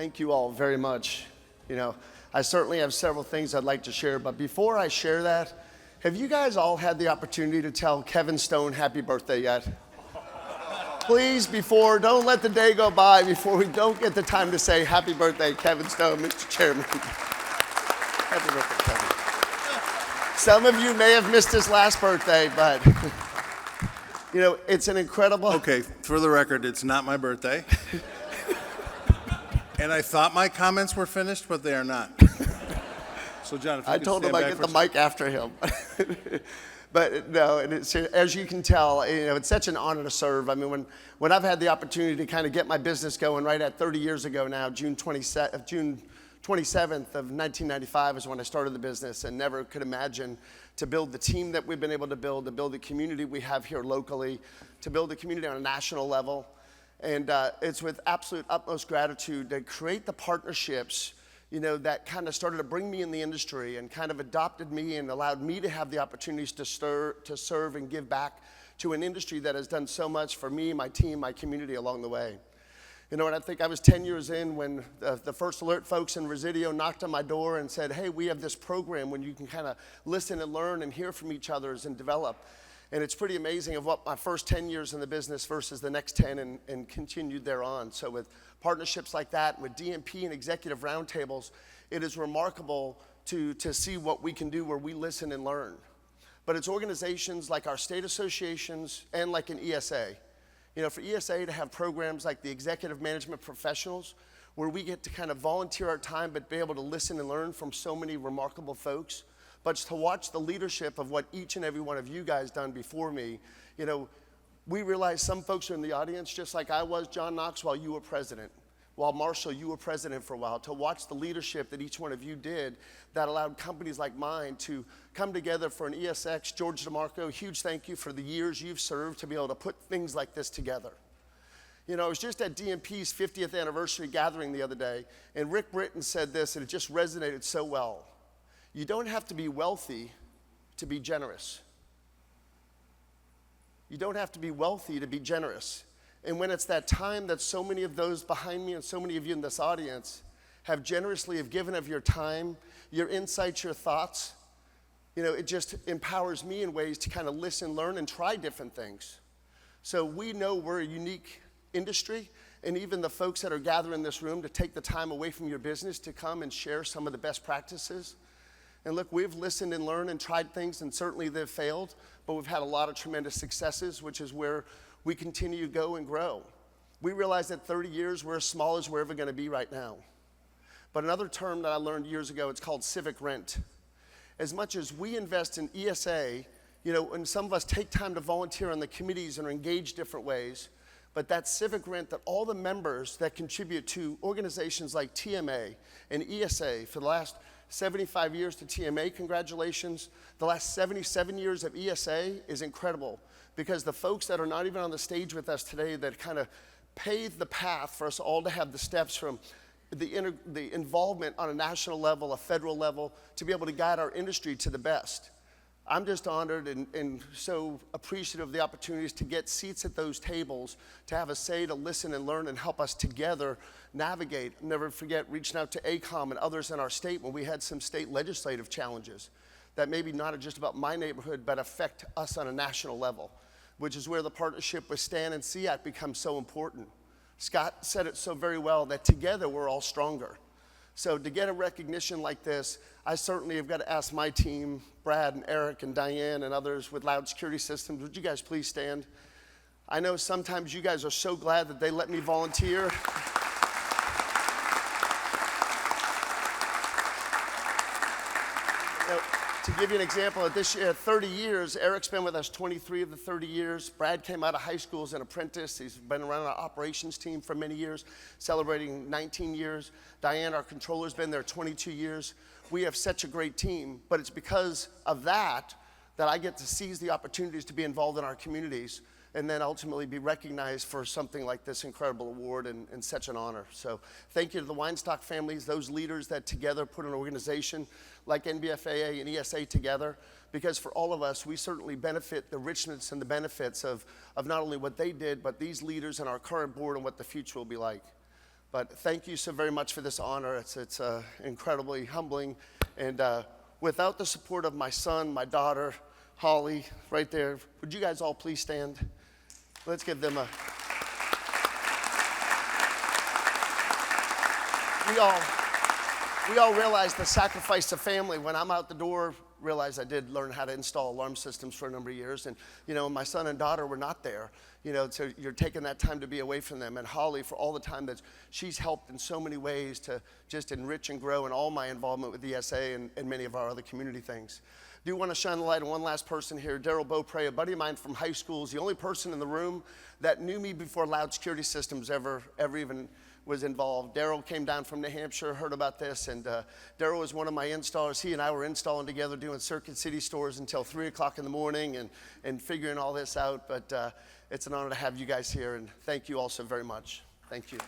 thank you all very much. You know, I certainly have several things I'd like to share, but before I share that, have you guys all had the opportunity to tell Kevin Stone happy birthday yet? Please, don't let the day go by before we don't get the time to say happy birthday, Kevin Stone, Mr. Chairman. Happy birthday, Kevin. Some of you may have missed his last birthday, but you know, it's an incredible... Okay, for the record, it's not my birthday. And I thought my comments were finished, but they are not. So John, if you I could told him stand I'd back get for the a mic after him. But no, and it's, as you can tell, you know, it's such an honor to serve. I mean, when I've had the opportunity to kind of get my business going right at 30 years ago now, June 27th of 1995 is when I started the business, and never could imagine to build the team that we've been able to build the community we have here locally, to build a community on a national level. And it's with absolute utmost gratitude to create the partnerships, you know, that kind of started to bring me in the industry and kind of adopted me and allowed me to have the opportunities to serve and give back to an industry that has done so much for me, my team, my community along the way. You know, and I think I was 10 years in when the first alert folks in Residio knocked on my door and said, hey, we have this program when you can kind of listen and learn and hear from each other and develop. And it's pretty amazing of what my first 10 years in the business versus the next 10 and continued thereon. So with partnerships like that, with DMP and executive roundtables, it is remarkable to see what we can do where we listen and learn. But it's organizations like our state associations and like an ESA. You know, for ESA to have programs like the executive management professionals, where we get to kind of volunteer our time but be able to listen and learn from so many remarkable folks, but to watch the leadership of what each and every one of you guys done before me. You know, we realize some folks are in the audience, just like I was, John Knox, while you were president. While Marshall, you were president for a while, to watch the leadership that each one of you did that allowed companies like mine to come together for an ESX. George DeMarco, huge thank you for the years you've served to be able to put things like this together. You know, I was just at DMP's 50th anniversary gathering the other day, and Rick Britton said this, and it just resonated so well. You don't have to be wealthy to be generous. You don't have to be wealthy to be generous. And when it's that time that so many of those behind me and so many of you in this audience have generously given of your time, your insights, your thoughts, you know, it just empowers me in ways to kind of listen, learn, and try different things. So we know we're a unique industry, and even the folks that are gathering in this room to take the time away from your business to come and share some of the best practices. And look, we've listened and learned and tried things, and certainly they've failed, but we've had a lot of tremendous successes, which is where we continue to go and grow. We realize that 30 years, we're as small as we're ever gonna be right now. But another term that I learned years ago, it's called civic rent. As much as we invest in ESA, you know, and some of us take time to volunteer on the committees and are engaged different ways, but that civic rent that all the members that contribute to organizations like TMA and ESA for the last 75 years to TMA, congratulations. The last 77 years of ESA is incredible, because the folks that are not even on the stage with us today that kind of paved the path for us all to have the steps from the involvement on a national level, a federal level, to be able to guide our industry to the best. I'm just honored and so appreciative of the opportunities to get seats at those tables, to have a say, to listen and learn and help us together navigate. Never forget reaching out to ACOM and others in our state when we had some state legislative challenges that maybe not just about my neighborhood, but affect us on a national level, which is where the partnership with STAN and SEAC becomes so important. Scott said it so very well that together we're all stronger. So to get a recognition like this, I certainly have got to ask my team, Brad and Eric and Diane and others with Loud Security Systems, would you guys please stand? I know sometimes you guys are so glad that they let me volunteer. To give you an example, at this year, 30 years, Eric's been with us 23 of the 30 years. Brad came out of high school as an apprentice. He's been around our operations team for many years, celebrating 19 years. Diane, our controller's been there 22 years. We have such a great team, but it's because of that I get to seize the opportunities to be involved in our communities and then ultimately be recognized for something like this incredible award and such an honor. So thank you to the Weinstock families, those leaders that together put an organization like NBFAA and ESA together, because for all of us, we certainly benefit the richness and the benefits of not only what they did, but these leaders and our current board and what the future will be like. But thank you so very much for this honor. It's incredibly humbling. And without the support of my son, my daughter, Holly, right there, would you guys all please stand? Let's give them a... We all realize the sacrifice of family. When I'm out the door, realize I did learn how to install alarm systems for a number of years. And, my son and daughter were not there. So you're taking that time to be away from them. And Holly, for all the time that she's helped in so many ways to just enrich and grow in all my involvement with ESA and many of our other community things. I do want to shine the light on one last person here, Daryl Beaupre, a buddy of mine from high school, is the only person in the room that knew me before loud security systems ever even was involved. Daryl came down from New Hampshire, heard about this, and Daryl was one of my installers. He and I were installing together, doing Circuit City stores until 3 o'clock in the morning and figuring all this out. But it's an honor to have you guys here, and thank you all so very much. Thank you.